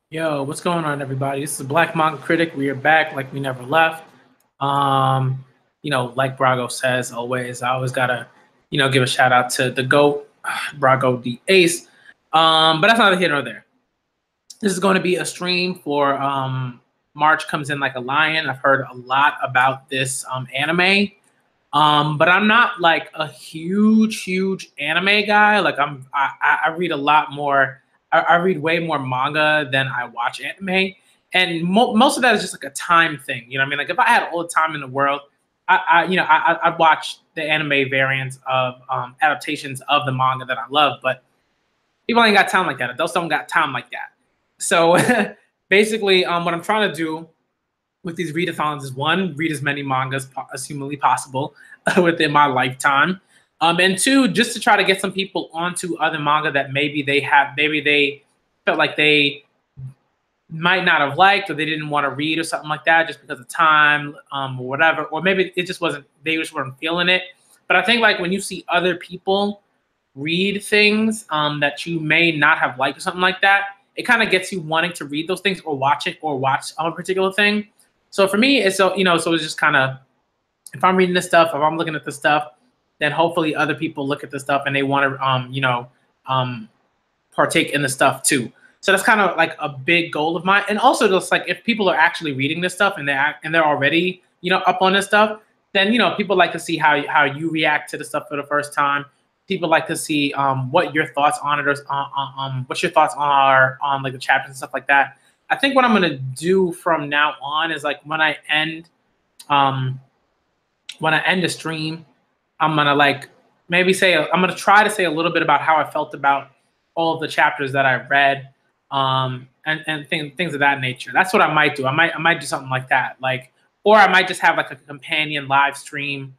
Yo, what's going on, everybody? This is Black Manga Critic. We are back like we never left. Um, like Brago says always, I always gotta, give a shout out to the GOAT, Brago the Ace. But that's neither here nor there. This is going to be a stream for March Comes In Like a Lion. I've heard a lot about this anime. But I'm not like a huge anime guy. Like I read a lot more. I read way more manga than I watch anime, and most of that is just like a time thing. You know what I mean? Like if I had all the time in the world, I'd watch the anime variants of adaptations of the manga that I love. But people ain't got time like that. Adults don't got time like that. So basically, what I'm trying to do with these readathons is one, read as many mangas as humanly possible within my lifetime. And two, just to try to get some people onto other manga that maybe they felt like they might not have liked or they didn't want to read or something like that just because of time or whatever. Or maybe it just wasn't, they just weren't feeling it. But I think like when you see other people read things that you may not have liked or something like that, it kind of gets you wanting to read those things or watch it or watch a particular thing. So for me, it's so it's just kind of, if I'm reading this stuff, if I'm looking at this stuff, then hopefully other people look at this stuff and they want to partake in the stuff too. So that's kind of like a big goal of mine. And also just like if people are actually reading this stuff and they're already up on this stuff, then people like to see how you react to the stuff for the first time. People like to see what your thoughts on it or what your thoughts are on like the chapters and stuff like that. I think what I'm gonna do from now on is like when I end the stream, I'm gonna like maybe say I'm gonna try to say a little bit about how I felt about all of the chapters that I read, and things of that nature. That's what I might do. I might do something like that, like, or I might just have like a companion live stream,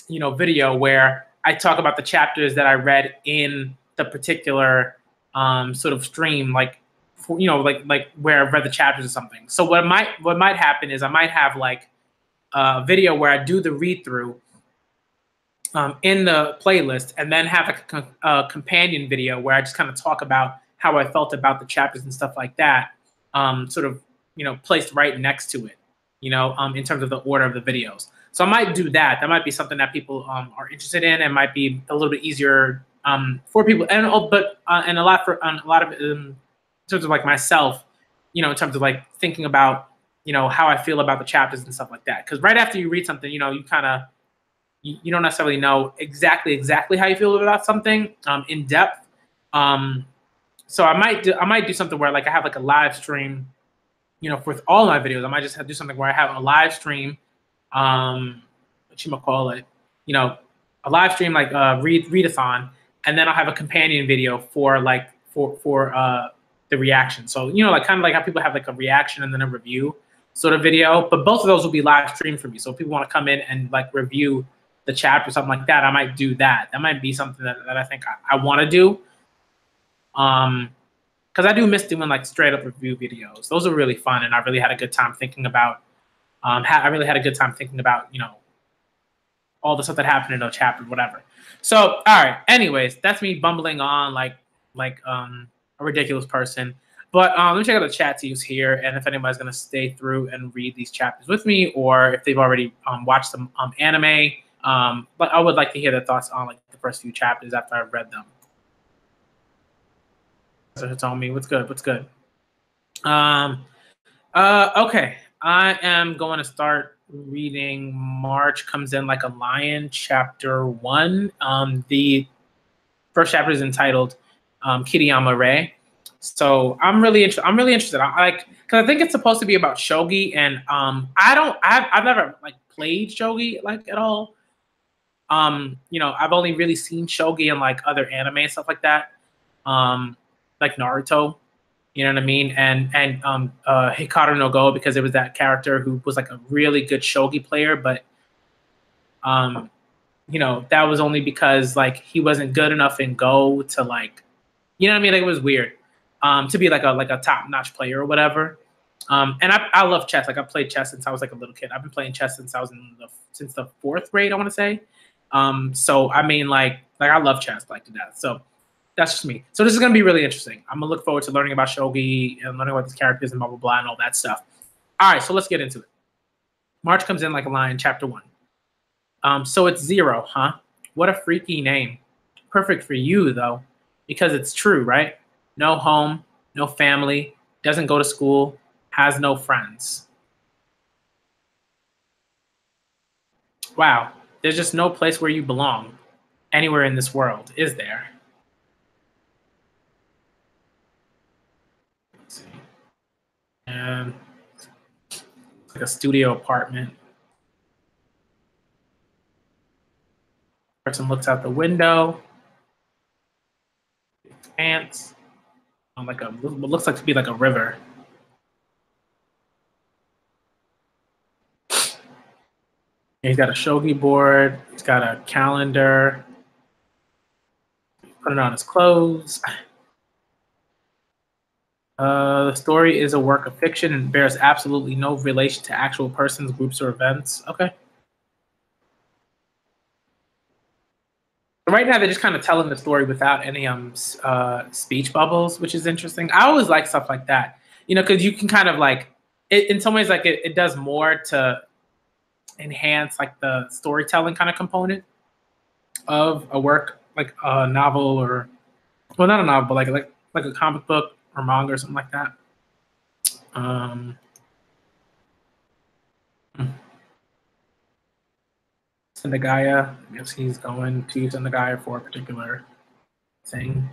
video where I talk about the chapters that I read in the particular sort of stream, like like where I've read the chapters or something. So what might happen is I might have like a video where I do the read through in the playlist, and then have a companion video where I just kind of talk about how I felt about the chapters and stuff like that, sort of placed right next to it, in terms of the order of the videos. So I might do that. That might be something that people are interested in, and might be a little bit easier for people, and a lot of in terms of like myself, in terms of like thinking about how I feel about the chapters and stuff like that. Because right after you read something, you kind of you don't necessarily know exactly how you feel about something in depth. So I might do something where like I have like a live stream, for all my videos. I might just do something where I have a live stream, what you might call it, a live stream like Read-A-Thon, and then I'll have a companion video for like for the reaction. So like kind of like how people have like a reaction and then a review sort of video, but both of those will be live streamed for me. So if people want to come in and like review the chapter or something like that, I might do that. That might be something that I think I want to do. Because I do miss doing like straight up review videos. Those are really fun, and I really had a good time thinking about. I really had a good time thinking about all the stuff that happened in those chapters, whatever. So all right. Anyways, that's me bumbling on like a ridiculous person. But let me check out the chat to use here, and if anybody's gonna stay through and read these chapters with me, or if they've already watched some anime. But I would like to hear their thoughts on like the first few chapters after I've read them. So it's on me. What's good? Okay. I am going to start reading March Comes In Like a Lion, chapter 1. The first chapter is entitled Kiriyama Rei. So I'm really interested. Because I think it's supposed to be about shogi, and I've never like played shogi like at all. I've only really seen shogi in like other anime and stuff like that, like Naruto. You know what I mean? And Hikaru no Go, because it was that character who was like a really good shogi player, but that was only because like he wasn't good enough in Go to like, you know what I mean? Like it was weird to be like a top notch player or whatever. And I love chess. Like I played chess since I was like a little kid. I've been playing chess since I was since the 4th grade, I want to say. So I mean, like I love chess like to death. So That's just me. So this is going to be really interesting. I'm going to look forward to learning about shogi and learning about these characters and blah, blah, blah, and all that stuff. All right, so let's get into it. March comes in like a lion, chapter 1. So it's Zero, huh? What a freaky name. Perfect for you, though, because it's true, right? No home, no family, doesn't go to school, has no friends. Wow, there's just no place where you belong anywhere in this world, is there? Let's see. And it's like a studio apartment. Person looks out the window. Pants. Like a what looks like to be like a river. He's got a shogi board. He's got a calendar. Put it on his clothes. The story is a work of fiction and bears absolutely no relation to actual persons, groups, or events. Okay. Right now, they're just kind of telling the story without any speech bubbles, which is interesting. I always like stuff like that, you know, because you can kind of like, in some ways, like it does more to enhance like the storytelling kind of component of a work, like a novel or, well, not a novel, but like a comic book or manga or something like that. Sendagaya, I guess he's going to Sendagaya for a particular thing.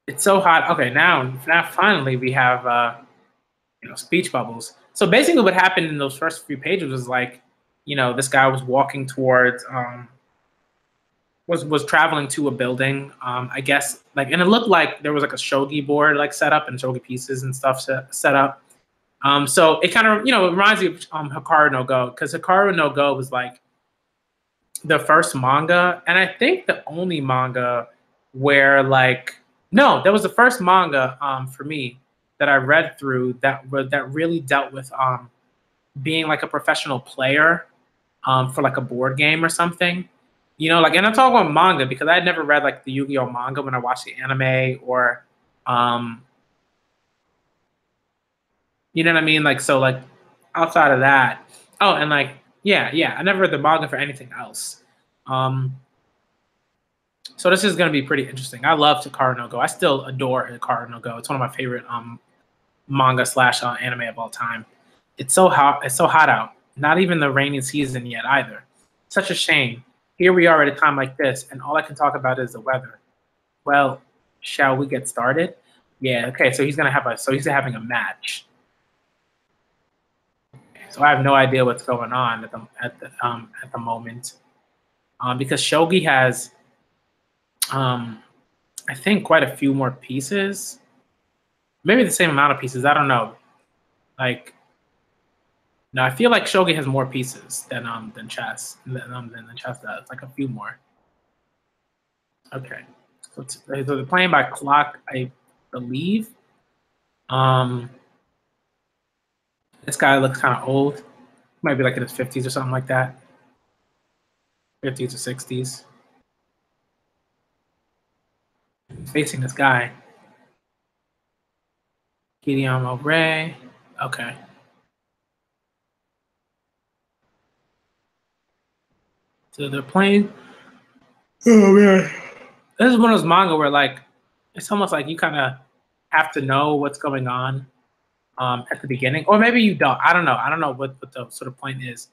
It's so hot. Okay, now finally we have you know, speech bubbles. So basically, what happened in those first few pages was like, you know, this guy was walking towards was traveling to a building, I guess, like, and it looked like there was like a shogi board like set up and shogi pieces and stuff set up. So it kind of, you know, it reminds me of Hikaru no Go, because Hikaru no Go was like the first manga, and I think the only manga where like, no, that was the first manga for me that I read through that really dealt with being like a professional player for like a board game or something. You know, like, and I'm talking about manga because I had never read like the Yu-Gi-Oh manga when I watched the anime or, you know what I mean? Like, so like outside of that, oh, and like, yeah, I never read the manga for anything else. So this is going to be pretty interesting. I love Hikaru no Go. I still adore Hikaru no Go. It's one of my favorite manga slash anime of all time. It's so hot. It's so hot out. Not even the rainy season yet either. Such a shame. Here we are at a time like this, and all I can talk about is the weather. Well, shall we get started? Yeah. Okay. So he's having a match. So I have no idea what's going on at the moment, because shogi has, I think, quite a few more pieces. Maybe the same amount of pieces. I don't know. Like, no, I feel like shogi has more pieces than chess than the chess does. Like a few more. Okay, so they're playing by clock, I believe. This guy looks kind of old. Might be like in his 50s or something like that. 50s or 60s. Facing this guy. Gideon Ray. Okay. So they're playing. Oh man. This is one of those manga where like it's almost like you kind of have to know what's going on at the beginning, or maybe you don't. I don't know. I don't know what the sort of point is.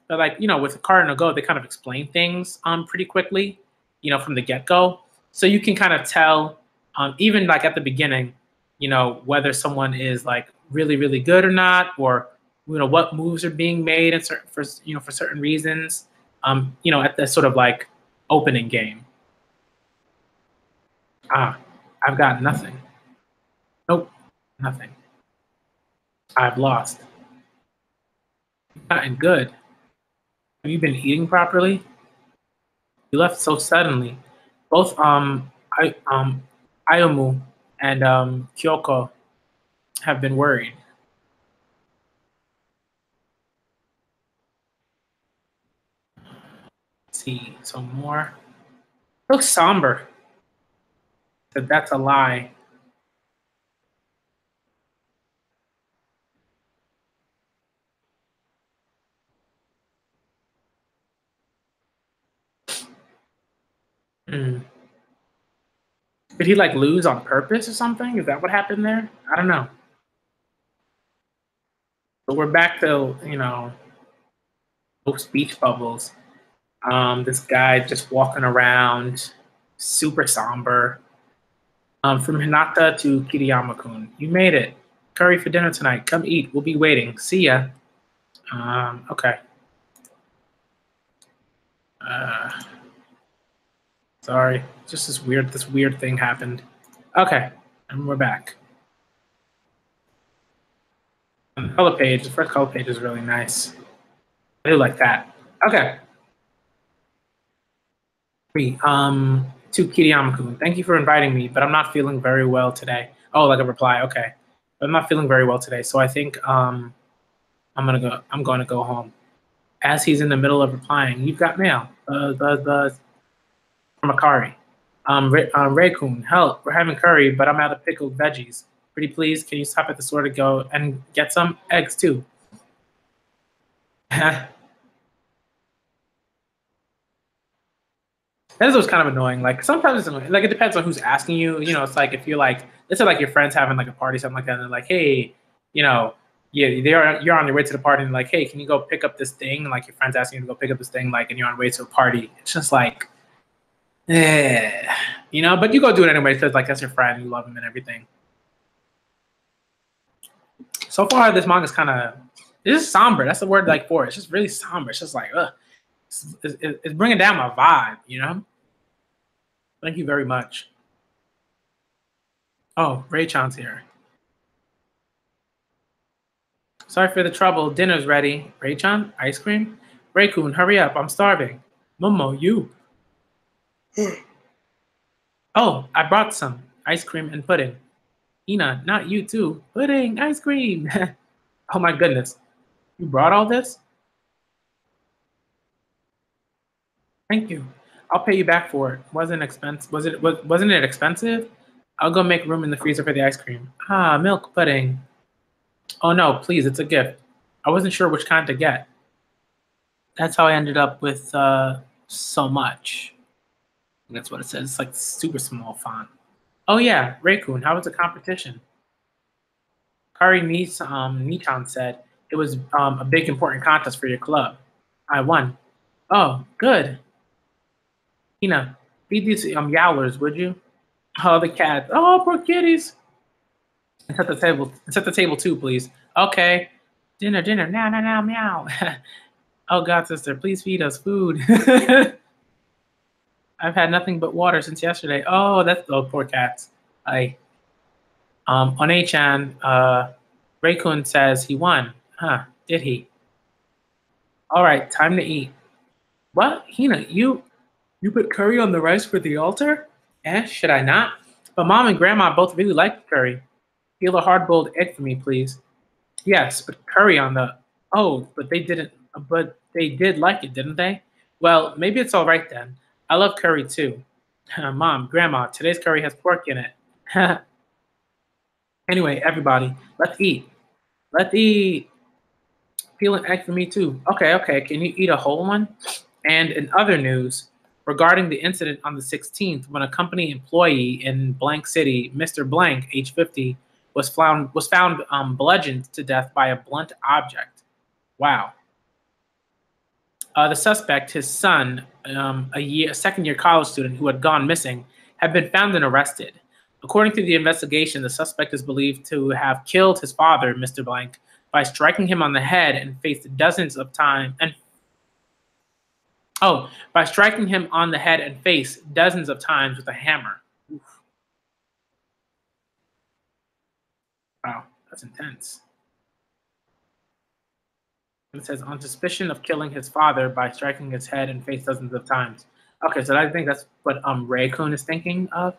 But like, you know, with Hikaru no Go, they kind of explain things pretty quickly, you know, from the get-go. So you can kind of tell, even like at the beginning, you know, whether someone is like really, really good or not, or you know, what moves are being made and for certain reasons. You know, at the sort of like opening game. I've got nothing. Nope, nothing. I've lost. Gotten good. Have you been eating properly? You left so suddenly. Both Ayumu and Kyoko have been worried. see some more. It looks somber. So that's a lie. Hmm. Did he like lose on purpose or something? Is that what happened there? I don't know. But we're back to, those speech bubbles. This guy just walking around, super somber. From Hinata to Kiriyama-kun. You made it. Curry for dinner tonight. Come eat. We'll be waiting. See ya. Okay. Sorry. Just this weird thing happened. Okay. And we're back. And the color page, the first color page is really nice. I do like that. Okay. To Kiriyama-kun. Thank you for inviting me, but I'm not feeling very well today. Oh, like a reply. Okay. But I'm not feeling very well today, so I think I'm going to go home. As he's in the middle of replying, you've got mail. From Akari. Ray-kun, help. We're having curry, but I'm out of pickled veggies. Pretty please, can you stop at the store to go and get some eggs too? That is what's kind of annoying. Like sometimes it's annoying. Like it depends on who's asking you. It's like if you're like, let's say like your friends having like a party, something like that, and they're like, hey, you're on your way to the party and like, hey, can you go pick up this thing? And like your friend's asking you to go pick up this thing, like, and you're on your way to a party. It's just like, but you go do it anyway because like that's your friend, you love him and everything. So far, this manga's it's just somber. That's the word like for it. It's just really somber. It's just like, ugh. It's bringing down my vibe, Thank you very much. Oh, Ray-chan's here. Sorry for the trouble. Dinner's ready. Ray-chan, ice cream? Ray-kun, hurry up. I'm starving. Momo, you. Oh, I brought some. Ice cream and pudding. Ina, not you too. Pudding, ice cream. Oh my goodness. You brought all this? Thank you. I'll pay you back for it. Wasn't it expensive? I'll go make room in the freezer for the ice cream. Ah, milk pudding. Oh no, please, it's a gift. I wasn't sure which kind to get. That's how I ended up with so much. That's what it says. It's like super small font. Oh yeah, Ray-kun, how was the competition? Kari Nichan said it was a big important contest for your club. I won. Oh, good. Ina, feed these yowlers, would you? Oh, the cats. Oh, poor kitties. And set the table. Set the table too, please. Okay. Dinner. Now, meow. Oh God, sister, please feed us food. I've had nothing but water since yesterday. Oh, poor cats. One-chan, Ray-kun says he won. Huh? Did he? All right, time to eat. What, Hina? You put curry on the rice for the altar? Should I not? But Mom and Grandma both really like curry. Peel a hard-boiled egg for me, please. Yes, but curry on the. Oh, but they didn't. But they did like it, didn't they? Well, maybe it's all right then. I love curry too. Mom, Grandma, today's curry has pork in it. Anyway, everybody, let's eat. Let's eat. Peel an egg for me too. Okay. Can you eat a whole one? And in other news, regarding the incident on the 16th, when a company employee in Blank City, Mr. Blank, age 50, was found bludgeoned to death by a blunt object. Wow. The suspect, his son, a second-year college student who had gone missing, had been found and arrested. According to the investigation, the suspect is believed to have killed his father, Mr. Blank, by striking him on the head and face dozens of times by striking him on the head and face dozens of times with a hammer. Oof. Wow, that's intense. It says on suspicion of killing his father by striking his head and face dozens of times. Okay, so I think that's what Ray-kun is thinking of.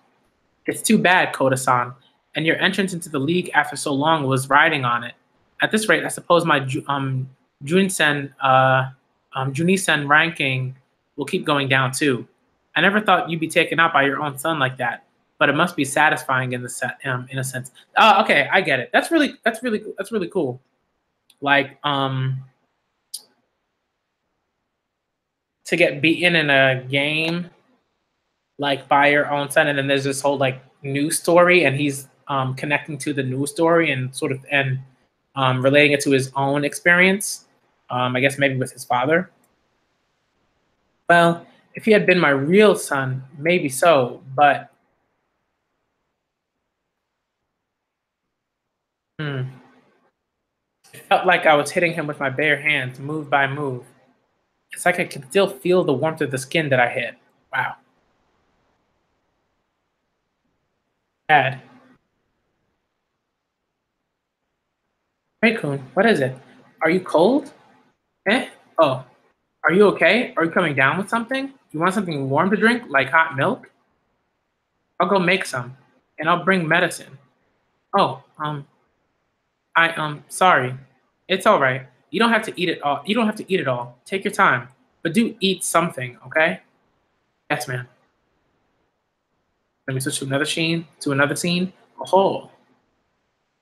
It's too bad, Koda-san, and your entrance into the league after so long was riding on it. At this rate, I suppose my Junisen ranking will keep going down too. I never thought you'd be taken out by your own son like that, but it must be satisfying in in a sense. Oh, okay, I get it. That's really cool. Like, to get beaten in a game like by your own son, and then there's this whole like news story, and he's connecting to the news story and sort of relating it to his own experience. I guess maybe with his father. Well, if he had been my real son, maybe so, but hmm, it felt like I was hitting him with my bare hands, move by move. It's like I can still feel the warmth of the skin that I hit. Wow. Dad. Hey, Kun, what is it? Are you cold? Eh? Oh, are you okay? Are you coming down with something? You want something warm to drink, like hot milk? I'll go make some, and I'll bring medicine. Oh, sorry. It's all right. You don't have to eat it all. You don't have to eat it all. Take your time, but do eat something, okay? Yes, man. Let me switch to another scene. Oh,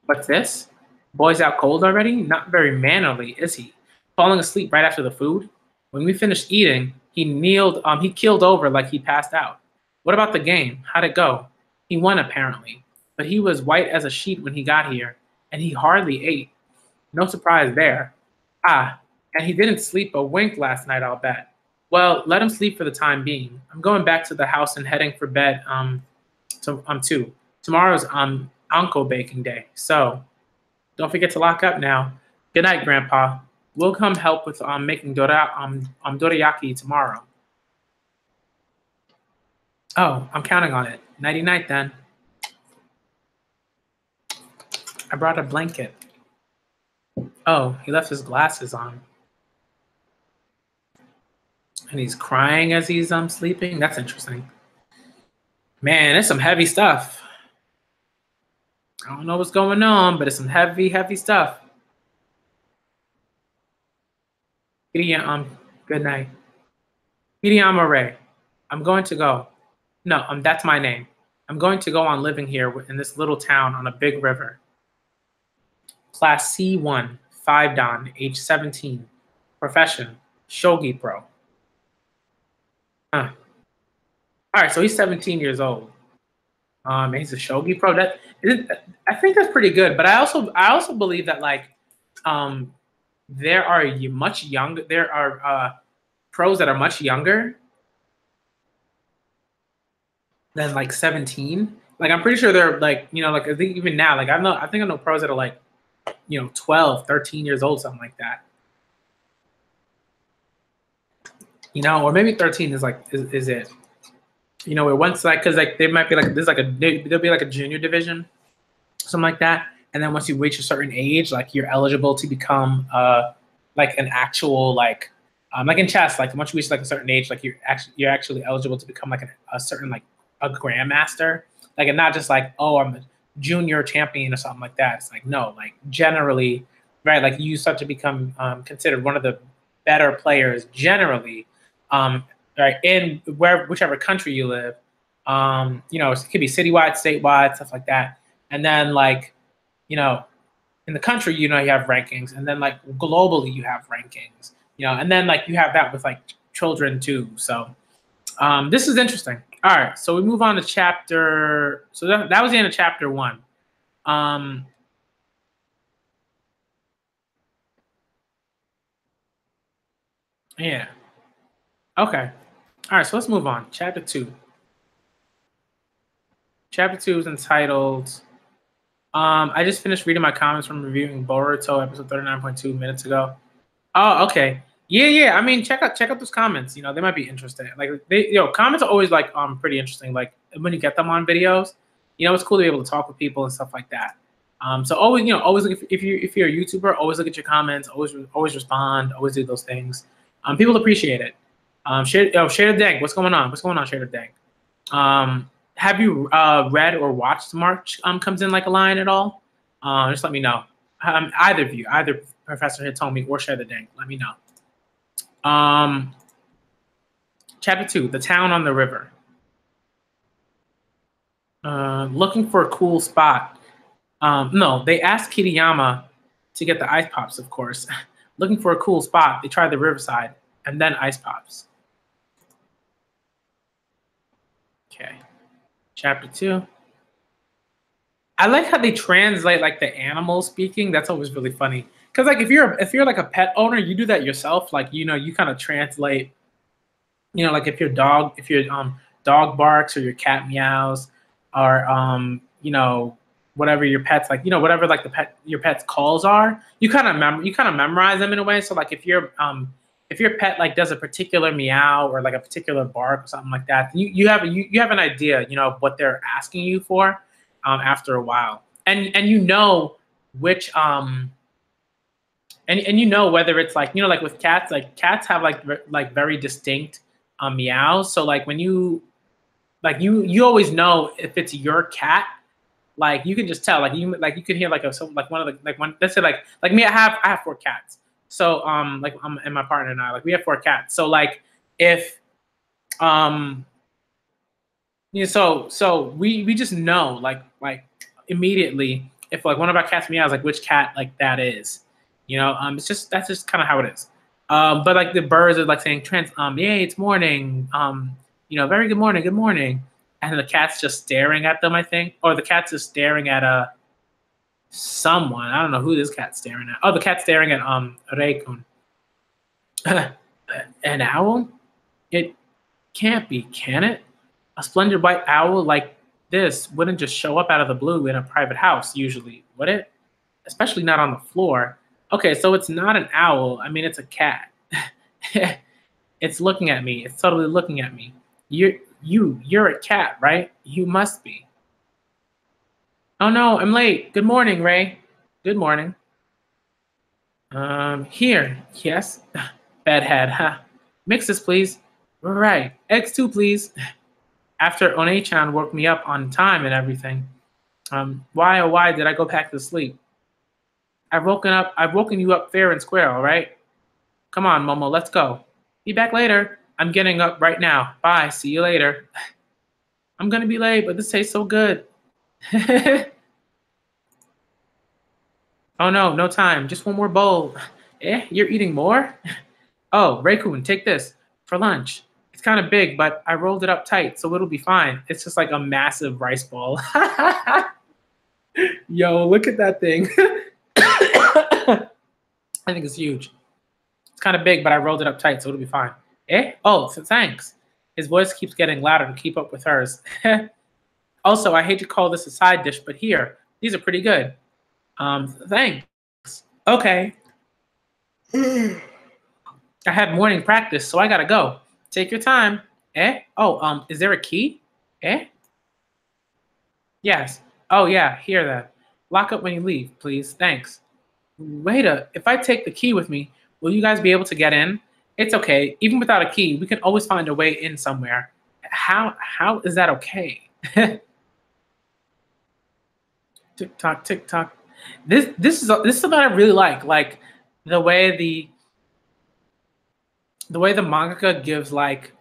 what's this? Boy's out cold already? Not very mannerly, is he? Falling asleep right after the food? When we finished eating, he keeled over like he passed out. What about the game? How'd it go? He won apparently, but he was white as a sheet when he got here, and he hardly ate. No surprise there. Ah, and he didn't sleep a wink last night, I'll bet. Well, let him sleep for the time being. I'm going back to the house and heading for bed, too. Tomorrow's uncle baking day, so don't forget to lock up now. Good night, Grandpa. We'll come help with making dorayaki tomorrow. Oh, I'm counting on it. Nighty night then. I brought a blanket. Oh, he left his glasses on. And he's crying as he's sleeping. That's interesting. Man, it's some heavy stuff. I don't know what's going on, but it's some heavy, heavy stuff. Good night. Amore. I'm going to go. No, that's my name. I'm going to go on living here in this little town on a big river. Class C1, 5 Dan, age 17. Profession, shogi pro. Huh. All right, so he's 17 years old. And he's a shogi pro. I think that's pretty good. But I also believe that like there are much younger. There are pros that are much younger than like 17. Like I'm pretty sure they're like, like I think even now, like I think I know pros that are like, 12, 13 years old, something like that. Or maybe 13 is like is it. Where once like because like they might be like there'll be like a junior division, something like that. And then once you reach a certain age, like you're eligible to become like an actual like in chess, like once you reach like a certain age, like you're actually eligible to become like a certain like a grandmaster. Like and not just like, oh, I'm a junior champion or something like that. It's like no, like generally, right, like you start to become considered one of the better players generally, right, in whichever country you live. It could be citywide, statewide, stuff like that. And then like, in the country, you have rankings, and then like globally you have rankings, and then like you have that with like children too. So this is interesting. All right, so we move on to chapter. So that was the end of chapter 1. Yeah. Okay. All right, so let's move on. Chapter 2. Chapter 2 is entitled. I just finished reading my comments from reviewing Boruto episode 39.2 minutes ago. Oh, okay. Yeah. I mean, check out those comments. They might be interesting. Like comments are always like pretty interesting. Like when you get them on videos, it's cool to be able to talk with people and stuff like that. So always look if you're a YouTuber, always look at your comments, always respond, always do those things. People appreciate it. Shader Dank, what's going on? Shader Dank? Have you read or watched March Comes in Like a Lion at all? Just let me know. Either of you, either Professor Hitomi or Share the Dank, let me know. Chapter 2, The Town on the River. Looking for a cool spot. No, they asked Kiriyama to get the ice pops, of course. Looking for a cool spot, they tried the riverside and then ice pops. Okay. Chapter 2. I like how they translate like the animal speaking. That's always really funny. Cause like if you're like a pet owner, you do that yourself. Like, you know, you kind of translate, you know, like if your dog barks or your cat meows or you know, whatever your pet's like, you know, whatever like your pet's calls are, you kind of memorize them in a way. So like if your pet like does a particular meow or like a particular bark or something like that, you have an idea, you know, of what they're asking you for after a while. And you know which and you know whether it's like, you know, like with cats, like cats have like very distinct meows. So like when you always know if it's your cat, like you can just tell, like you can hear like one of the like one, let's say like me, I have 4 cats. So like and my partner and I, like we have 4 cats. So like if you know, so we just know like immediately if like one of our cats meows, like which cat like that is. You know, that's just kind of how it is. But like the birds are like saying yay, it's morning. You know, very good morning. And the cat's just staring at them, I think. Or the cat's just staring at someone. I don't know who this cat's staring at. Oh, the cat's staring at Reikun. An owl? It can't be, can it? A splendid white owl like this wouldn't just show up out of the blue in a private house, usually, would it? Especially not on the floor. Okay, so it's not an owl. I mean, it's a cat. It's looking at me. It's totally looking at me. You're a cat, right? You must be. Oh no, I'm late. Good morning, Ray. Good morning. Here. Yes. Bedhead, huh? Mix this, please. Right. Eggs too, please. After One-chan woke me up on time and everything. Why, oh why did I go back to sleep? I've woken you up fair and square, all right? Come on, Momo, let's go. Be back later. I'm getting up right now. Bye, see you later. I'm gonna be late, but this tastes so good. Oh no, no time. Just one more bowl. You're eating more? Oh, Reikun, take this for lunch. It's kind of big, but I rolled it up tight, so it'll be fine. It's just like a massive rice ball. Yo, look at that thing. I think it's huge. It's kind of big, but I rolled it up tight, so it'll be fine. Oh, so thanks. His voice keeps getting louder to keep up with hers. Also, I hate to call this a side dish, but here, these are pretty good. Thanks. Okay. I had morning practice, so I gotta go. Take your time. Oh, is there a key? Yes. Oh, yeah, hear that. Lock up when you leave, please. Thanks. Wait if I take the key with me, will you guys be able to get in? It's okay. Even without a key, we can always find a way in somewhere. How is that okay? Tick tock, tick tock. This is something I really like the way the mangaka gives like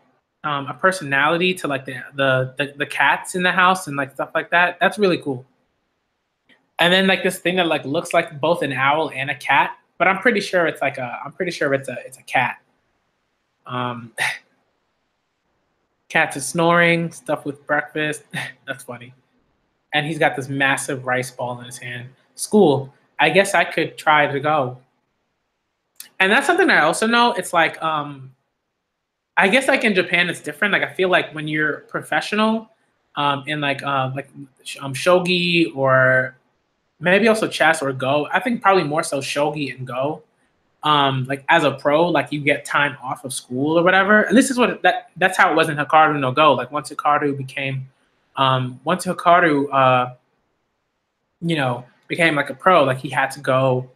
a personality to like the cats in the house and like stuff like that. That's really cool. And then like this thing that like looks like both an owl and a cat, but I'm pretty sure it's a cat. Cats is snoring, stuff with breakfast. That's funny. And he's got this massive rice ball in his hand. School. I guess I could try to go. And that's something I also know. It's like I guess like in Japan it's different. Like I feel like when you're professional in like shogi or maybe also chess or go. I think probably more so shogi and go. Like as a pro, like you get time off of school or whatever. And this is that's how it was in Hikaru no Go. Like once Hikaru became like a pro, like he had to go.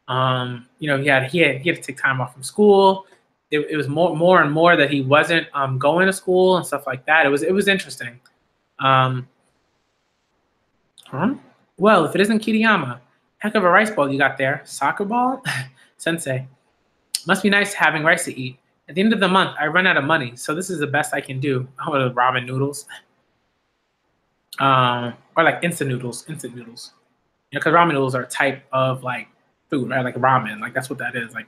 He had to take time off from school. It was more and more that he wasn't going to school and stuff like that. It was interesting. Well, if it isn't Kiriyama, heck of a rice ball you got there. Soccer ball? Sensei. Must be nice having rice to eat. At the end of the month, I run out of money, so this is the best I can do. Oh, the ramen noodles, or like instant noodles, instant noodles. You know, because ramen noodles are a type of like food, right? Like ramen, like that's what that is. Like,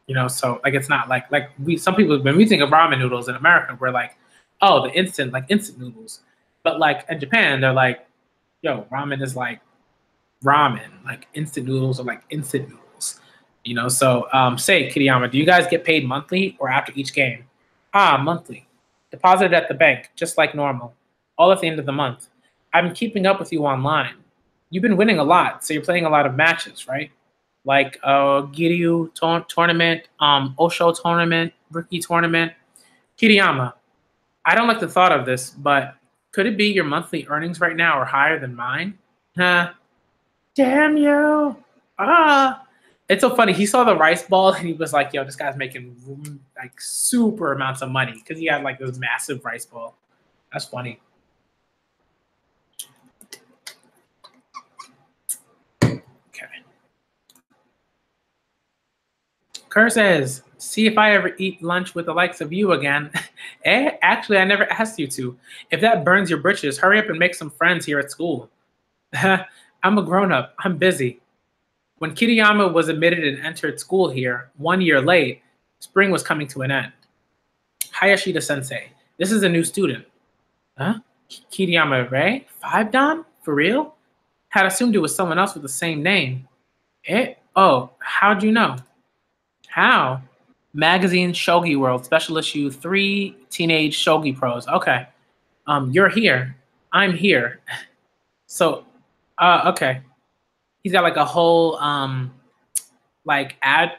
you know, so like it's not like we some people when we think of ramen noodles in America, we're like, oh, the instant noodles. But like in Japan, they're like, yo, ramen is like ramen, like instant noodles are like instant noodles. You know, so say Kiriyama, do you guys get paid monthly or after each game? Ah, monthly. Deposited at the bank, just like normal. All at the end of the month. I've been keeping up with you online. You've been winning a lot, so you're playing a lot of matches, right? Like Giryu tournament, Osho tournament, Rookie tournament. Kiriyama, I don't like the thought of this, but could it be your monthly earnings right now are higher than mine? Huh? Damn you. Ah. It's so funny. He saw the rice ball and he was like, yo, this guy's making like super amounts of money because he had like this massive rice ball. That's funny. Okay. Kerr says, see if I ever eat lunch with the likes of you again. Actually, I never asked you to. If that burns your britches, hurry up and make some friends here at school. I'm a grown up. I'm busy. When Kiriyama was admitted and entered school here 1 year late, spring was coming to an end. Hayashida sensei, this is a new student. Huh? Kiriyama Ray? 5 Dan? For real? Had assumed it was someone else with the same name. Oh, how'd you know? How? Magazine Shogi World, special issue 3, Teenage Shogi Pros. Okay. You're here. I'm here. So, okay. He's got like a whole like ad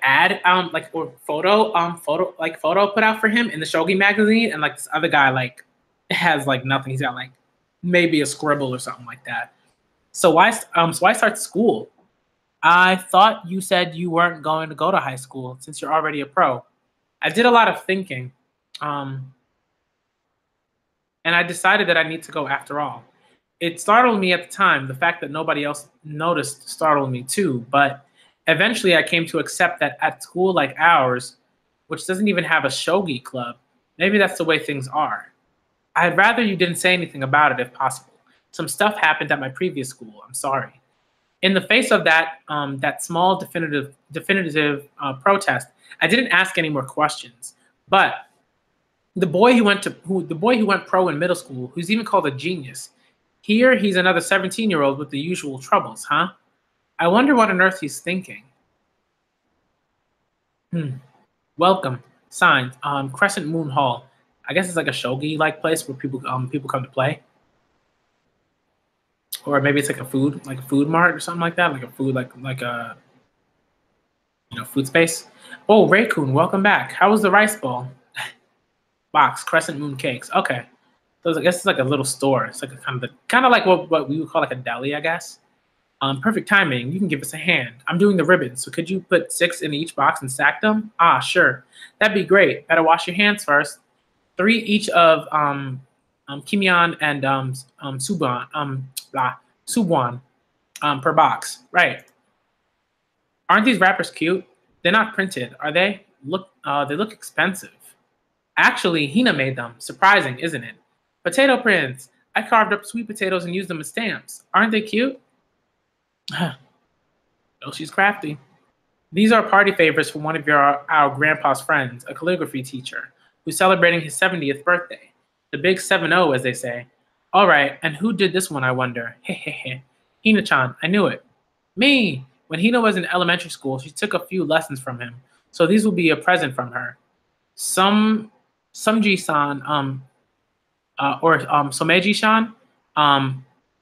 like or photo put out for him in the Shogi magazine, and like this other guy like has like nothing. He's got like maybe a scribble or something like that. So why start school? I thought you said you weren't going to go to high school since you're already a pro. I did a lot of thinking, and I decided that I need to go after all. It startled me at the time. The fact that nobody else noticed startled me too. But eventually I came to accept that at school like ours, which doesn't even have a shogi club, maybe that's the way things are. I'd rather you didn't say anything about it if possible. Some stuff happened at my previous school. I'm sorry. In the face of that small definitive protest, I didn't ask any more questions. But the boy who went pro in middle school, who's even called a genius, here he's another 17-year-old with the usual troubles, huh? I wonder what on earth he's thinking. Welcome. Signed. Crescent Moon Hall. I guess it's like a shogi-like place where people come to play. Or maybe it's like a food mart or something like that, like a food like a food space. Oh, Raycoon, welcome back. How was the rice ball? Box, Crescent Moon Cakes. Okay. So I guess it's like a little store. It's like a kind of like what we would call like a deli, I guess. Perfect timing. You can give us a hand. I'm doing the ribbons, so could you put 6 in each box and stack them? Ah, sure. That'd be great. Better wash your hands first. 3 each of Kimian and Subuan per box. Right. Aren't these wrappers cute? They're not printed, are they? They look expensive. Actually, Hina made them. Surprising, isn't it? Potato prints. I carved up sweet potatoes and used them as stamps. Aren't they cute? Oh, she's crafty. These are party favors from one of our grandpa's friends, a calligraphy teacher, who's celebrating his 70th birthday. The big 7-0, as they say. All right, and who did this one, I wonder? Hehehe. Hina-chan, I knew it. Me! When Hina was in elementary school, she took a few lessons from him, so these will be a present from her. Sumji-san, or Someji-san,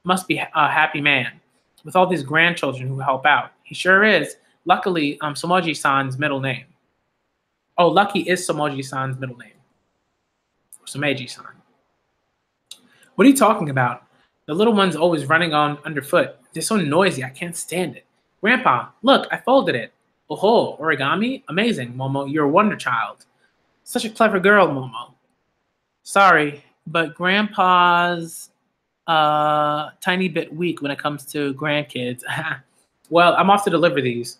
must be a happy man with all these grandchildren who help out. He sure is. Luckily, Somoji-san's middle name. Oh, Lucky is Somoji-san's middle name. Or Someji-san. What are you talking about? The little one's always running on underfoot. They're so noisy, I can't stand it. Grandpa, look, I folded it. Oh, origami? Amazing, Momo, you're a wonder child. Such a clever girl, Momo. Sorry, but Grandpa's tiny bit weak when it comes to grandkids. Well, I'm off to deliver these.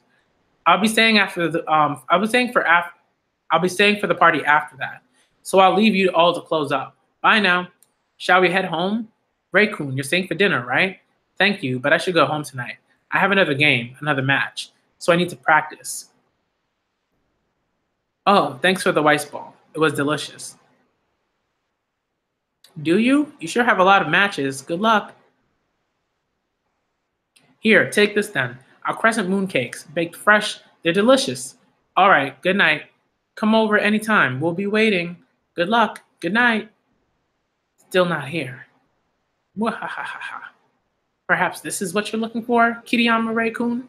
I'll be staying after the I'll I'll be staying for the party after that. So I'll leave you all to close up. Bye now. Shall we head home? Ray-kun, you're staying for dinner, right? Thank you, but I should go home tonight. I have another game, another match, so I need to practice. Oh, thanks for the rice ball. It was delicious. Do you? You sure have a lot of matches. Good luck. Here, take this then. Our crescent moon cakes, baked fresh. They're delicious. All right, good night. Come over anytime. We'll be waiting. Good luck. Good night. Still not here. Mwahahaha. Perhaps this is what you're looking for, Kiriyama Ray-kun?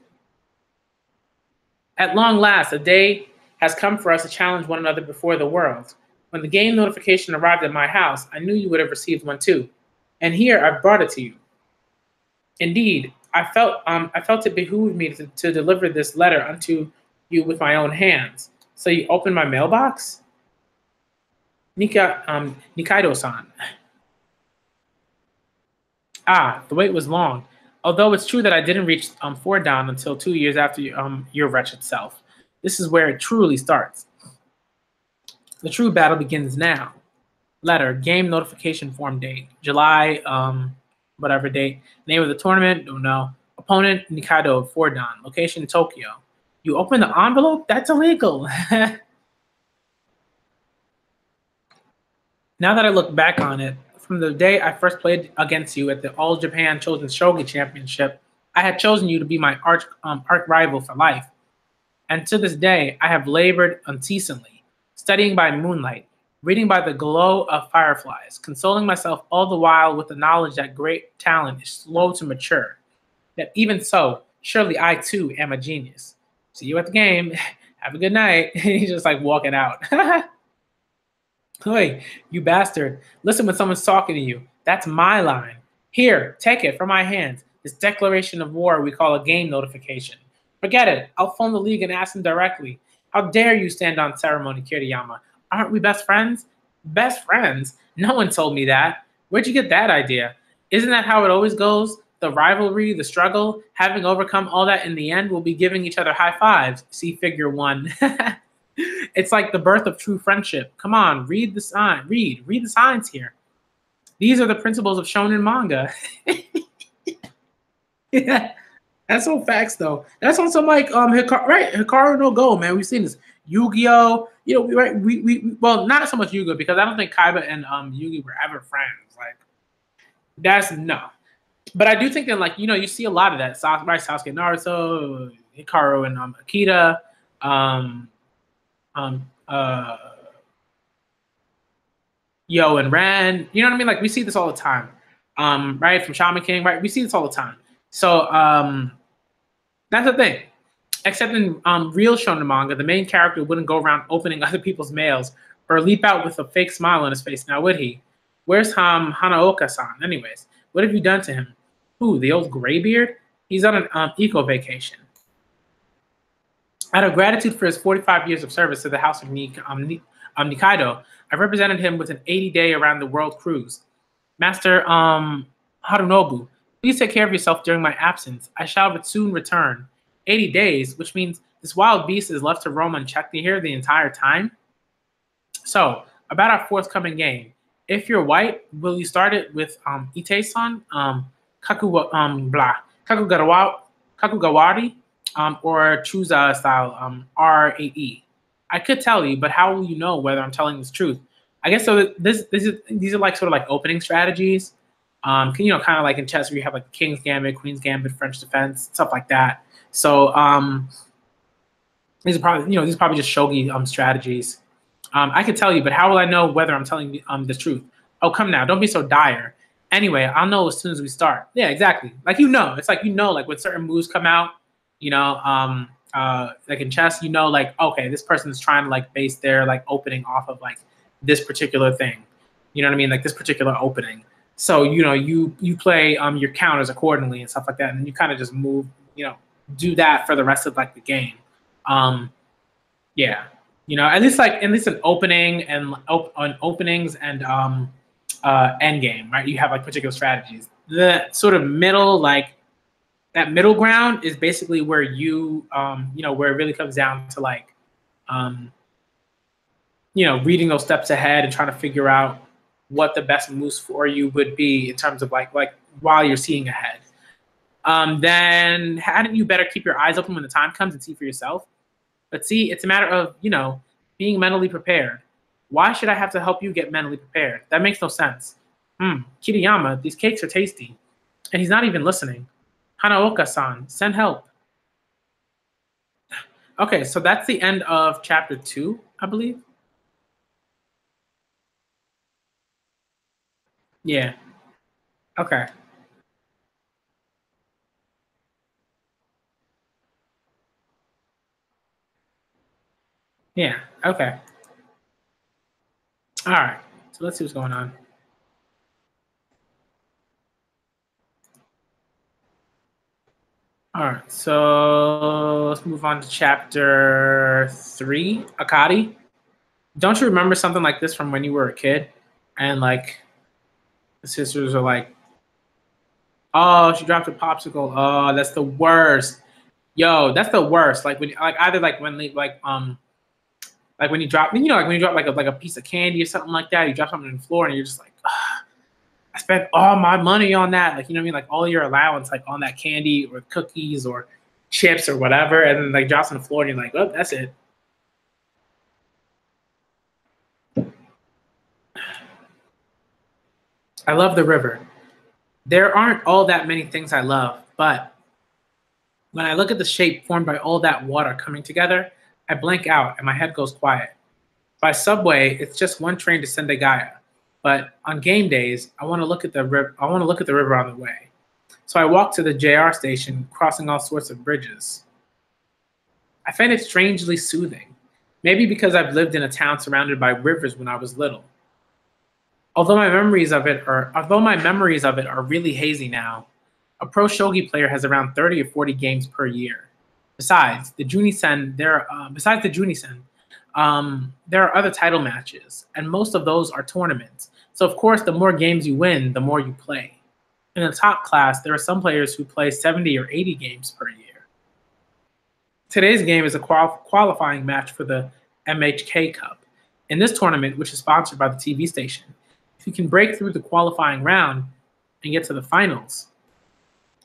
At long last, a day has come for us to challenge one another before the world. When the game notification arrived at my house, I knew you would have received one too. And here, I've brought it to you. Indeed, I felt it behooved me to deliver this letter unto you with my own hands. So you opened my mailbox? Nikaido-san. Ah, the wait was long. Although it's true that I didn't reach Fordon until 2 years after your wretched self. This is where it truly starts. The true battle begins now. Letter, game notification form date, July, whatever date. Name of the tournament, don't know. Opponent, Nikaido of Fordon. Location, Tokyo. You open the envelope? That's illegal. Now that I look back on it, from the day I first played against you at the All Japan Chosen Shogi Championship, I had chosen you to be my arch rival for life. And to this day, I have labored unceasingly, studying by moonlight, reading by the glow of fireflies, consoling myself all the while with the knowledge that great talent is slow to mature. That even so, surely I too am a genius. See you at the game. Have a good night. He's just like walking out. Hey, you bastard. Listen when someone's talking to you. That's my line. Here, take it from my hands. This declaration of war we call a game notification. Forget it. I'll phone the league and ask them directly. How dare you stand on ceremony, Kiriyama? Aren't we best friends? Best friends? No one told me that. Where'd you get that idea? Isn't that how it always goes? The rivalry, the struggle, having overcome all that in the end, we'll be giving each other high fives. See figure 1. It's like the birth of true friendship. Come on, read the sign. Read the signs here. These are the principles of shonen manga. Yeah, that's all facts though. That's on some like Hikaru no Go, man. We've seen this. Yu-Gi-Oh! You know, right? We well, not so much Yu-Gi-Oh! Because I don't think Kaiba and Yugi were ever friends. Like, that's no. But I do think that, like, you know, you see a lot of that. Sasuke, Naruto, Hikaru, and Akita. Yo and Ren, you know what I mean? Like, we see this all the time, right? From Shaman King, right? We see this all the time. So that's the thing. Except in real shonen manga, the main character wouldn't go around opening other people's mails or leap out with a fake smile on his face. Now, would he? Where's Hanaoka-san? Anyways, what have you done to him? Who, the old graybeard? He's on an eco vacation. Out of gratitude for his 45 years of service to the House of Nikaido, I represented him with an 80-day around-the-world cruise. Master Harunobu, please take care of yourself during my absence. I shall soon return. 80 days, which means this wild beast is left to roam unchecked here the entire time? So, about our forthcoming game. If you're white, will you start it with Ite-san, Kakugawari, or Chusa style, R8E? I could tell you, but how will you know whether I'm telling the truth? I guess so. These are like sort of like opening strategies. You know, kind of like in chess where you have like King's Gambit, Queen's Gambit, French defense, stuff like that. So these are probably just shogi strategies. I could tell you, but how will I know whether I'm telling the truth? Oh, come now, don't be so dire. Anyway, I'll know as soon as we start. Yeah, exactly. Like, you know, it's like, you know, like when certain moves come out, you know, like in chess, you know, like, okay, this person is trying to like base their like opening off of like this particular thing. You know what I mean? Like this particular opening. So, you know, you play your counters accordingly and stuff like that, and you kind of just move, you know, do that for the rest of like the game. Yeah, you know, at least an opening and on openings and end game, right? You have like particular strategies. The sort of middle, like that middle ground is basically where you know, where it really comes down to like reading those steps ahead and trying to figure out what the best moves for you would be in terms of like while you're seeing ahead. Then hadn't you better keep your eyes open when the time comes and see for yourself? But see, it's a matter of, being mentally prepared. Why should I have to help you get mentally prepared? That makes no sense. Kiriyama, these cakes are tasty. And he's not even listening. Hanaoka-san, send help. Okay, so that's the end of chapter 2, I believe. Yeah. Okay. Yeah. Okay. All right. So let's see what's going on. All right. So let's move on to chapter 3, Akari. Don't you remember something like this from when you were a kid? And like the sisters are like, oh, she dropped a popsicle. Oh, that's the worst. Yo, that's the worst. Like when like either like when like when you drop, like when you drop like a piece of candy or something like that, you drop something on the floor and you're just like, I spent all my money on that. Like, you know what I mean? Like all your allowance, like on that candy or cookies or chips or whatever. And then like drops on the floor and you're like, oh, that's it. I love the river. There aren't all that many things I love, but when I look at the shape formed by all that water coming together, I blank out and my head goes quiet. By subway, it's just one train to Sendagaya. But on game days, I want to look at the river. I want to look at the river on the way. So I walk to the JR station, crossing all sorts of bridges. I find it strangely soothing. Maybe because I've lived in a town surrounded by rivers when I was little. Although my memories of it are really hazy now, a pro shogi player has around 30 or 40 games per year. Besides the Junisen, there are other title matches, and most of those are tournaments. So of course, the more games you win, the more you play. In the top class, there are some players who play 70 or 80 games per year. Today's game is a qualifying match for the MHK Cup. In this tournament, which is sponsored by the TV station, if you can break through the qualifying round and get to the finals,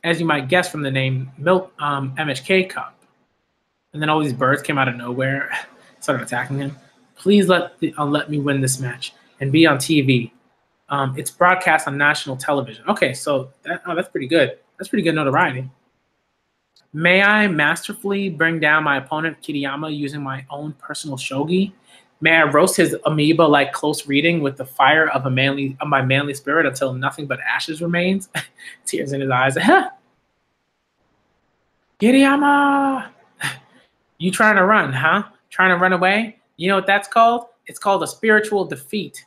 as you might guess from the name MHK Cup, and then all these birds came out of nowhere, started attacking him. Please let me win this match and be on TV. It's broadcast on national television. Okay, so that's pretty good. That's pretty good notoriety. May I masterfully bring down my opponent Kiriyama using my own personal shogi? May I roast his amoeba like close reading with the fire of my manly spirit until nothing but ashes remains? Tears in his eyes. Kiriyama! You trying to run, huh? Trying to run away? You know what that's called? It's called a spiritual defeat.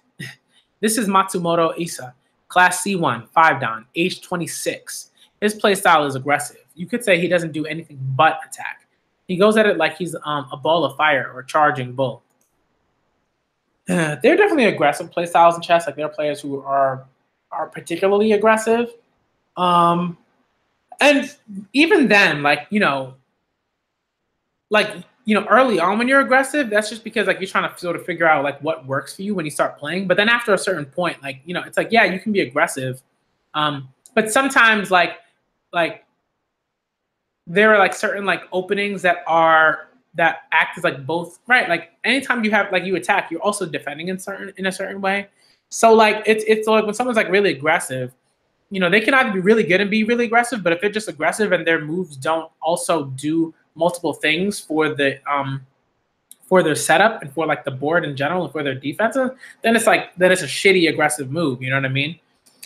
This is Matsumoto Isa, Class C1, 5-Dan, age 26. His playstyle is aggressive. You could say he doesn't do anything but attack. He goes at it like he's a ball of fire or a charging bull. They're definitely aggressive playstyles in chess. Like there are players who are particularly aggressive. And even then, early on when you're aggressive, that's just because like you're trying to sort of figure out like what works for you when you start playing. But then after a certain point, it's like, yeah, you can be aggressive. But sometimes like there are like certain like openings that act as like both, right? Like anytime you have like you attack, you're also defending in a certain way. So like it's like when someone's like really aggressive, they can either be really good and be really aggressive, but if they're just aggressive and their moves don't also do multiple things for their setup and for like the board in general and for their defensive, then it's a shitty aggressive move. You know what I mean?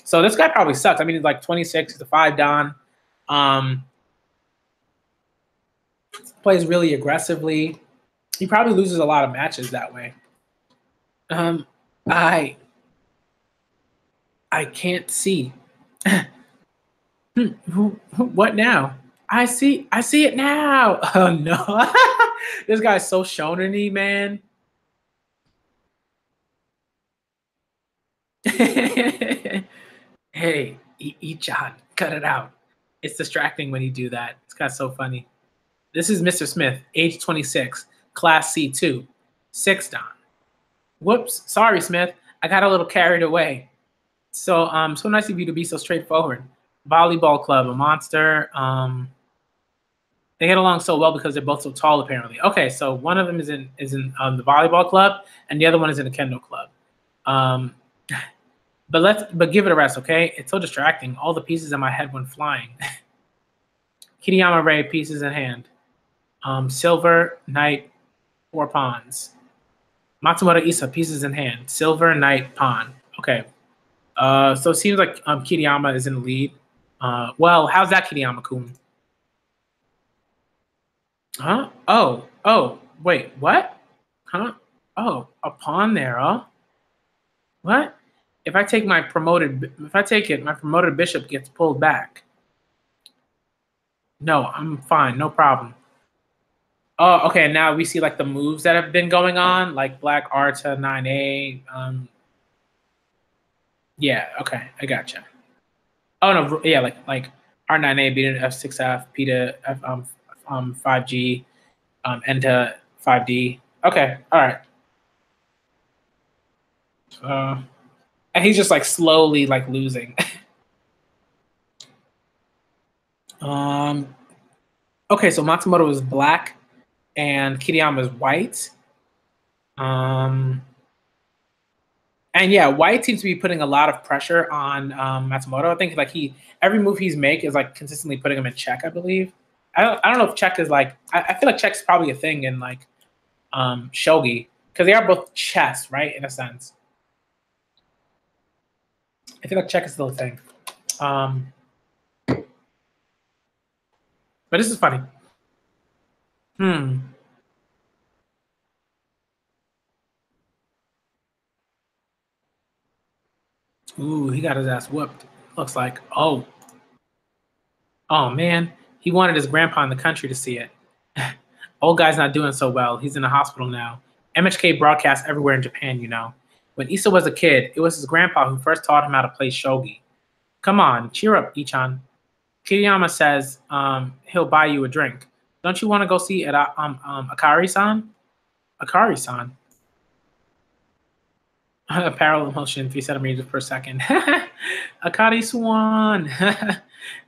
So this guy probably sucks. I mean, he's like 26, he's a 5-Dan. Plays really aggressively. He probably loses a lot of matches that way. I can't see. What now? I see it now. Oh no. This guy's so shonen-y, man. Hey, Ichan, cut it out. It's distracting when you do that. It's kind of so funny. This is Mr. Smith, age 26, class C2, 6-Dan. Whoops. Sorry, Smith. I got a little carried away. So so nice of you to be so straightforward. Volleyball club, a monster. They get along so well because they're both so tall, apparently. Okay, so one of them is in the volleyball club, and the other one is in the kendo club. Um, but give it a rest, okay? It's so distracting. All the pieces in my head went flying. Kiriyama Ray, pieces in hand. Silver, knight, 4 pawns. Matsumoto Isa, pieces in hand. Silver, knight, pawn. Okay. So it seems like Kiriyama is in the lead. Well, how's that, Kiriyama-kun? Huh? Oh, wait, what? Huh? Oh, a pawn there, huh? What? If I take it, my promoted bishop gets pulled back. No, I'm fine, no problem. Oh, okay. Now we see like the moves that have been going on, like Black R to 9A. Yeah, okay, I gotcha. Oh no, yeah, like R9A beat to F6F, P to F 5G, N to 5D. Okay, all right. And he's just like slowly like losing. um, okay, so Matsumoto is black and Kiriyama is white. Um, and yeah, white seems to be putting a lot of pressure on Matsumoto. I think like every move he's make is like consistently putting him in check. I believe. I don't know if check is like. I feel like check's probably a thing in like shogi because they are both chess, right? In a sense, I feel like check is still a thing. But this is funny. Hmm. Ooh, he got his ass whooped. Looks like. Oh man, he wanted his grandpa in the country to see it. Old guy's not doing so well. He's in the hospital now. MHK broadcasts everywhere in Japan, you know. When Issa was a kid, it was his grandpa who first taught him how to play shogi. Come on, cheer up, Ichan. Kiriyama says he'll buy you a drink. Don't you want to go see Akari-san? Akari-san. Parallel motion, 3 centimeters per second. Akari Swan.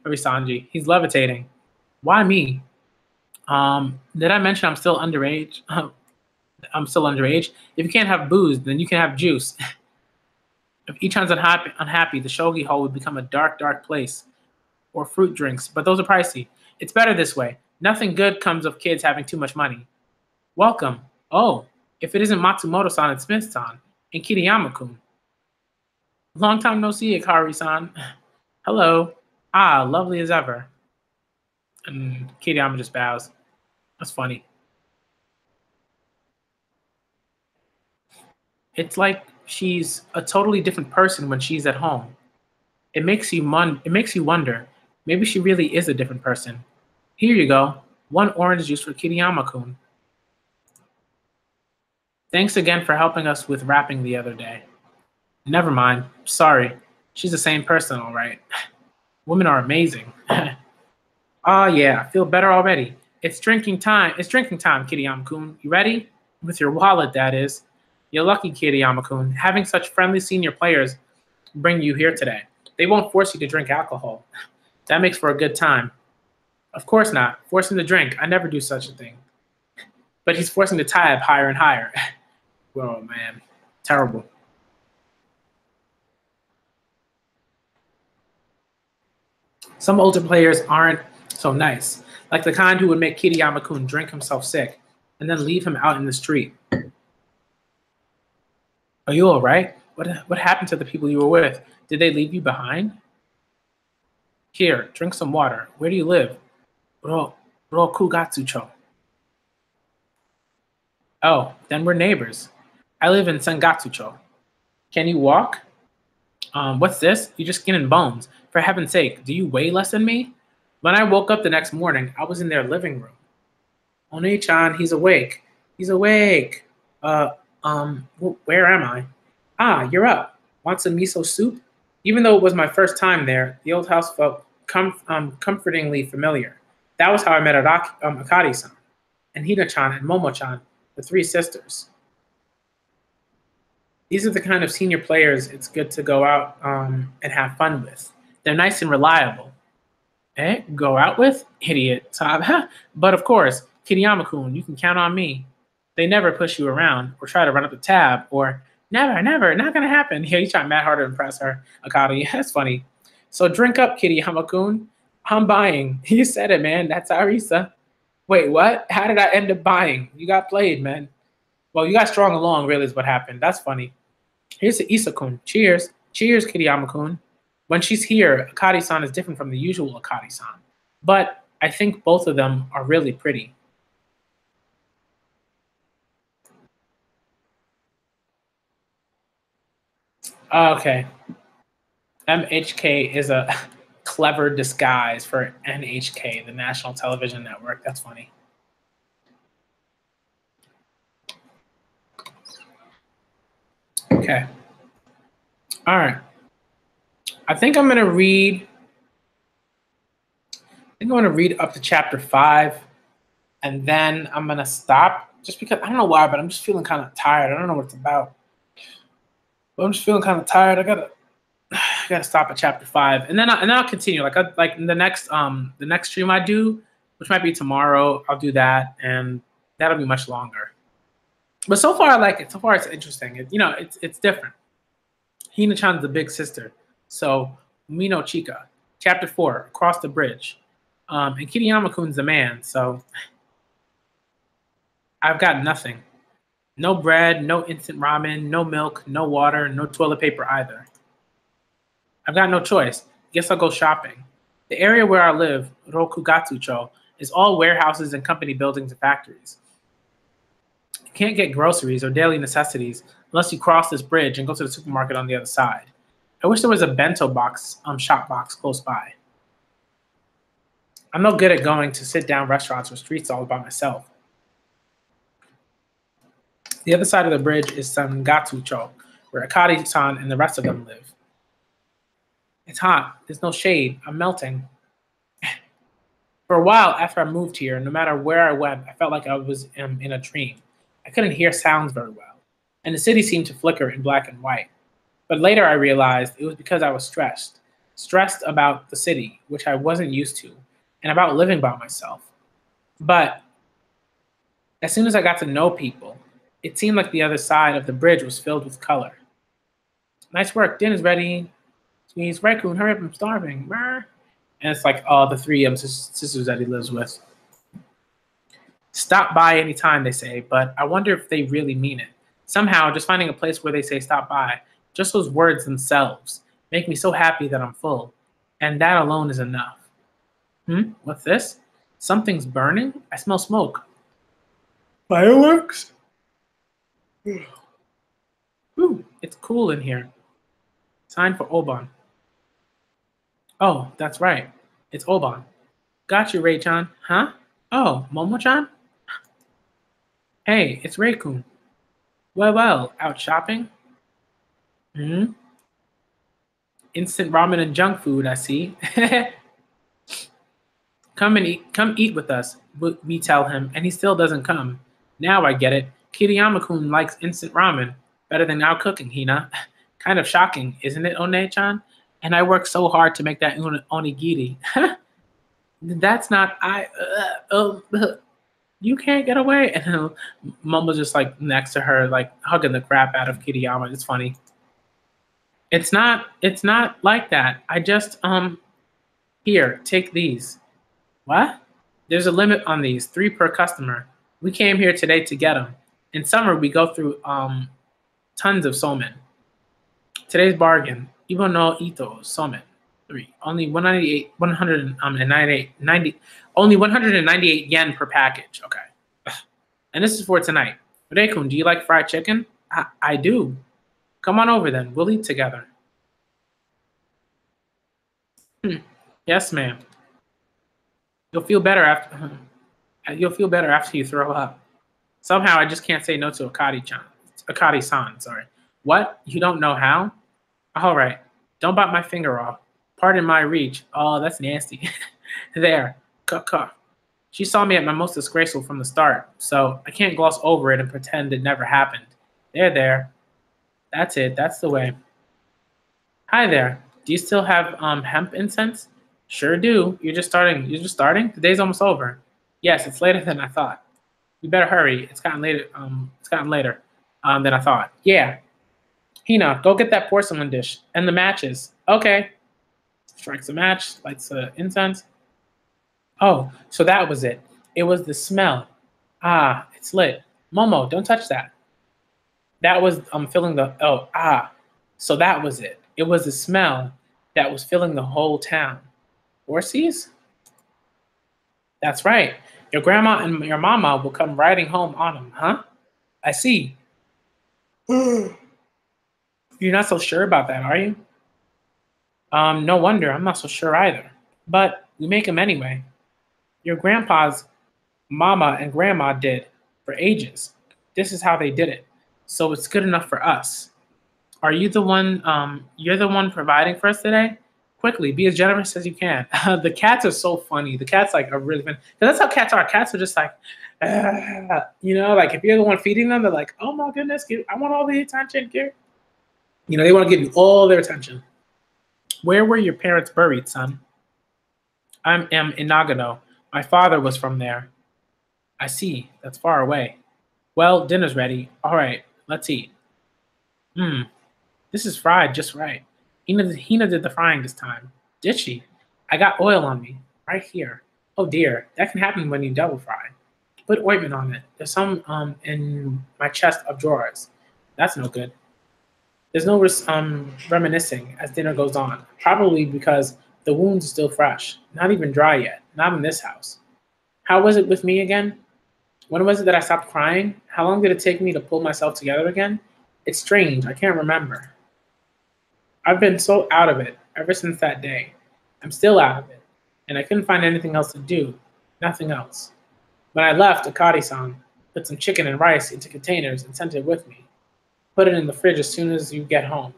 Very Sanji. He's levitating. Why me? Did I mention I'm still underage? I'm still underage. If you can't have booze, then you can have juice. If Ichan's unhappy, the shogi hall would become a dark, dark place. Or fruit drinks, but those are pricey. It's better this way. Nothing good comes of kids having too much money. Welcome. Oh, if it isn't Matsumoto-san and Smith-san, and Kiriyama-kun. Long time no see, Akari-san. Hello. Ah, lovely as ever. And Kiriyama just bows. That's funny. It's like she's a totally different person when she's at home. It makes you wonder. Maybe she really is a different person. Here you go. 1 orange juice for Kiriyama-kun. Thanks again for helping us with rapping the other day. Never mind. Sorry. She's the same person, all right. Women are amazing. Ah, yeah, I feel better already. It's drinking time. It's drinking time, Kiriyama-kun. You ready? With your wallet, that is. You're lucky, Kiriyama-kun. Having such friendly senior players bring you here today. They won't force you to drink alcohol. That makes for a good time. Of course not. Force him to drink. I never do such a thing. But he's forcing the tab higher and higher. Oh, man. Terrible. Some older players aren't so nice, like the kind who would make Kiriyama-kun drink himself sick and then leave him out in the street. Are you all right? What happened to the people you were with? Did they leave you behind? Here, drink some water. Where do you live? Rokugatsucho. Oh, then we're neighbors. I live in Sangatsucho. Can you walk? What's this? You're just skin and bones. For heaven's sake, do you weigh less than me? When I woke up the next morning, I was in their living room. Oni-chan, he's awake. He's awake. Where am I? Ah, you're up. Want some miso soup? Even though it was my first time there, the old house felt comfortingly familiar. That was how I met Akari-san, and Hina-chan and Momo-chan, the 3 sisters. These are the kind of senior players it's good to go out and have fun with. They're nice and reliable. Eh? Go out with? Idiot. But of course, Kiriyama-kun, you can count on me. They never push you around or try to run up the tab or never, never, not gonna happen. Yeah, you try mad hard to impress her, Akari. Yeah, that's funny. So drink up, Kiriyama-kun. I'm buying. You said it, man. That's Arisa. Wait, what? How did I end up buying? You got played, man. Well, you got strong along, really, is what happened. That's funny. Here's to Isa-kun. Cheers. Cheers, Kiriyama-kun. When she's here, Akari-san is different from the usual Akari-san. But I think both of them are really pretty. Okay. MHK is a clever disguise for NHK, the National Television Network. That's funny. Okay. All right. I think I'm going to read up to chapter 5, and then I'm going to stop just because I don't know why, but I'm just feeling kind of tired. I don't know what it's about. But I'm just feeling kind of tired. I gotta stop at chapter 5, and then I'll continue. Like the next stream I do, which might be tomorrow, I'll do that, and that'll be much longer. But so far I like it. So far it's interesting. It's different. Hina-chan's the big sister, so Mino Chika. Chapter 4, Across the Bridge, and Kiriyama-kun's the man. So I've got nothing. No bread, no instant ramen, no milk, no water, no toilet paper either. I've got no choice. Guess I'll go shopping. The area where I live, Rokugatsucho, is all warehouses and company buildings and factories. You can't get groceries or daily necessities unless you cross this bridge and go to the supermarket on the other side. I wish there was a bento box, shop box close by. I'm no good at going to sit-down restaurants or street stalls by myself. The other side of the bridge is Sangatsucho, where Akari-san and the rest of them live. It's hot. There's no shade. I'm melting. For a while after I moved here, no matter where I went, I felt like I was in a dream. I couldn't hear sounds very well, and the city seemed to flicker in black and white. But later I realized it was because I was stressed about the city, which I wasn't used to, and about living by myself. But as soon as I got to know people, it seemed like the other side of the bridge was filled with color. Nice work. Dinner's ready. Squeeze, Raccoon, hurry up, I'm starving. And it's like the three sisters that he lives with. Stop by anytime, they say, but I wonder if they really mean it. Somehow, just finding a place where they say stop by, just those words themselves, make me so happy that I'm full. And that alone is enough. What's this? Something's burning? I smell smoke. Fireworks? Ooh, it's cool in here. Time for Oban. Oh, that's right. It's Oban. Got you, Ray-chan. Huh? Oh, Momo-chan? Hey, it's Ray-kun. Well, out shopping? Instant ramen and junk food, I see. Come eat with us, we tell him, and he still doesn't come. Now I get it. Kiriyama-kun likes instant ramen better than our cooking, Hina. Kind of shocking, isn't it, One-chan? And I worked so hard to make that onigiri. That's not you can't get away. And Momo's just like next to her, like hugging the crap out of Kiriyama. It's funny. It's not like that. I just here, take these. What? There's a limit on these, 3 per customer. We came here today to get them. In summer, we go through tons of somen. Today's bargain, Ibo no Ito somen 3, only 198 yen per package. Okay, and this is for tonight. Reikun, do you like fried chicken? I do. Come on over then. We'll eat together. Yes, ma'am. You'll feel better after you throw up. Somehow I just can't say no to Akari-san, sorry. What? You don't know how? All right. Don't bite my finger off. Pardon my reach. Oh, that's nasty. There. Cuh. She saw me at my most disgraceful from the start, so I can't gloss over it and pretend it never happened. There. That's it. That's the way. Hi there. Do you still have hemp incense? Sure do. You're just starting. You're just starting? The day's almost over. Yes, it's later than I thought. You better hurry. It's gotten later than I thought. Yeah. Hina, go get that porcelain dish and the matches. Okay. Strikes a match, lights the incense. Oh, so that was it. It was the smell. Ah, it's lit. Momo, don't touch that. That was filling the so that was it. It was the smell that was filling the whole town. Horses? That's right. Your grandma and your mama will come riding home on them, huh? I see. You're not so sure about that, are you? No wonder. I'm not so sure either. But we make them anyway. Your grandpa's mama and grandma did for ages. This is how they did it. So it's good enough for us. Are you the one, you're the one providing for us today? Quickly, be as generous as you can. The cats are so funny. The cats like are really funny. That's how cats are. Cats are just like, like if you're the one feeding them, they're like, oh my goodness, I want all the attention here. They want to give you all their attention. Where were your parents buried, son? I am in Nagano. My father was from there. I see. That's far away. Well, dinner's ready. All right, let's eat. This is fried just right. Hina did the frying this time. Did she? I got oil on me. Right here. Oh dear, that can happen when you double fry. Put ointment on it. There's some in my chest of drawers. That's no good. There's no reminiscing as dinner goes on. Probably because the wound's still fresh. Not even dry yet. Not in this house. How was it with me again? When was it that I stopped crying? How long did it take me to pull myself together again? It's strange. I can't remember. I've been so out of it ever since that day. I'm still out of it, and I couldn't find anything else to do. Nothing else. When I left, Akari-san put some chicken and rice into containers and sent it with me. Put it in the fridge as soon as you get home.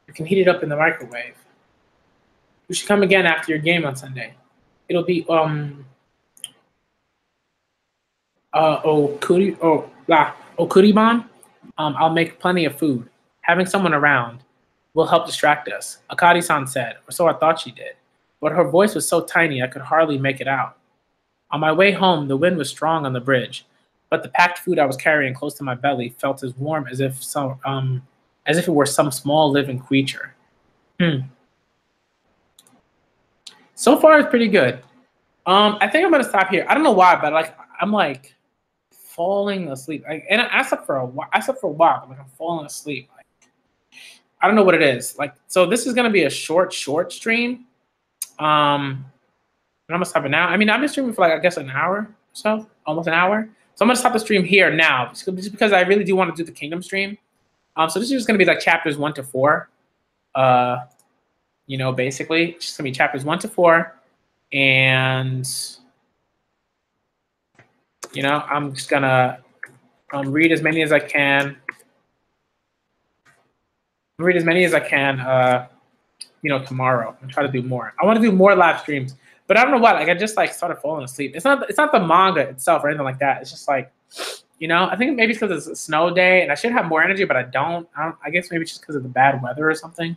You can heat it up in the microwave. You should come again after your game on Sunday. It'll be Okuriban. I'll make plenty of food. Having someone around will help distract us, Akari-san said, or so I thought she did. But her voice was so tiny I could hardly make it out. On my way home, the wind was strong on the bridge, but the packed food I was carrying close to my belly felt as warm as if it were some small living creature. So far, it's pretty good. I think I'm gonna stop here. I don't know why, but I'm falling asleep. And I slept for a while. But I'm falling asleep. I don't know what it is. So this is gonna be a short stream. And I'm gonna stop it now. I mean, I've been streaming for I guess an hour or so, almost an hour. So I'm gonna stop the stream here now, just because I really do want to do the Kingdom stream. So this is just gonna be chapters 1 to 4. Basically, it's just gonna be chapters 1 to 4, and I'm just gonna read as many as I can. Tomorrow and try to do more. I want to do more live streams, but I don't know what. I just started falling asleep. It's not the manga itself or anything like that. It's just I think maybe it's because it's a snow day and I should have more energy, but I don't. I guess maybe it's just because of the bad weather or something.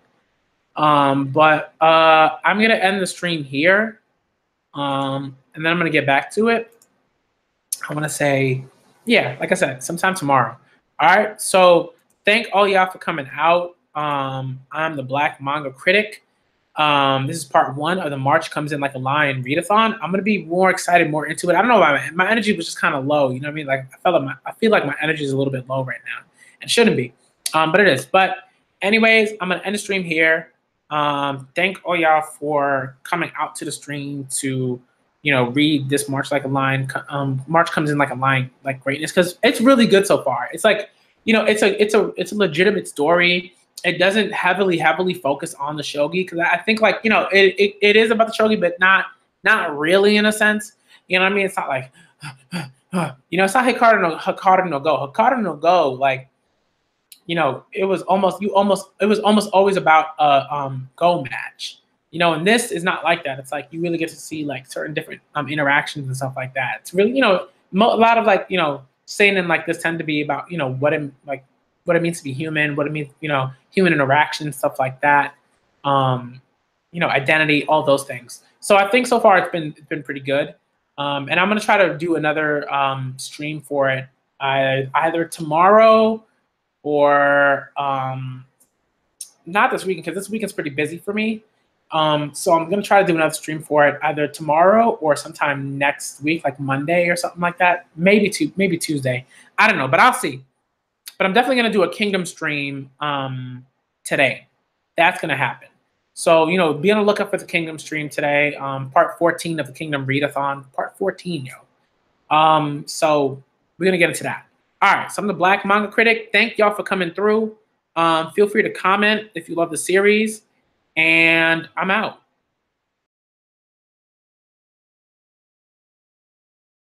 But I'm gonna end the stream here, and then I'm gonna get back to it. I want to say, yeah, like I said, sometime tomorrow. All right. So thank all y'all for coming out. I'm the Black Manga Critic. This is part 1 of the March Comes in Like a Lion Read-A-Thon. I'm gonna be more excited, more into it. I don't know why my energy was just kind of low. You know what I mean? I feel like my energy is a little bit low right now, and shouldn't be, but it is. But anyways, I'm gonna end the stream here. Thank all y'all for coming out to the stream to read this March Like a Lion. March Comes in Like a Lion, like greatness, because it's really good so far. It's it's a legitimate story. It doesn't heavily focus on the shogi, because I think it is about the shogi, but not really in a sense. You know what I mean? It's not it's not Hikaru no Go. Hikaru no Go, it was almost always about a go match. And this is not like that. It's you really get to see certain different interactions and stuff like that. It's really a lot of seinen this tend to be about what what it means to be human, what it means, human interaction, stuff like that. Identity, all those things. So I think so far it's been pretty good. And I'm gonna try to do another stream for it either tomorrow or not this weekend, because this weekend's pretty busy for me. So I'm gonna try to do another stream for it either tomorrow or sometime next week, like Monday or something like that. Maybe Tuesday. I don't know, but I'll see. But I'm definitely gonna do a Kingdom stream today. That's gonna happen. So be on the lookout for the Kingdom stream today. Part 14 of the Kingdom Read-A-Thon. Part 14, yo. So we're gonna get into that. All right. So I'm the Black Manga Critic. Thank y'all for coming through. Feel free to comment if you love the series. And I'm out.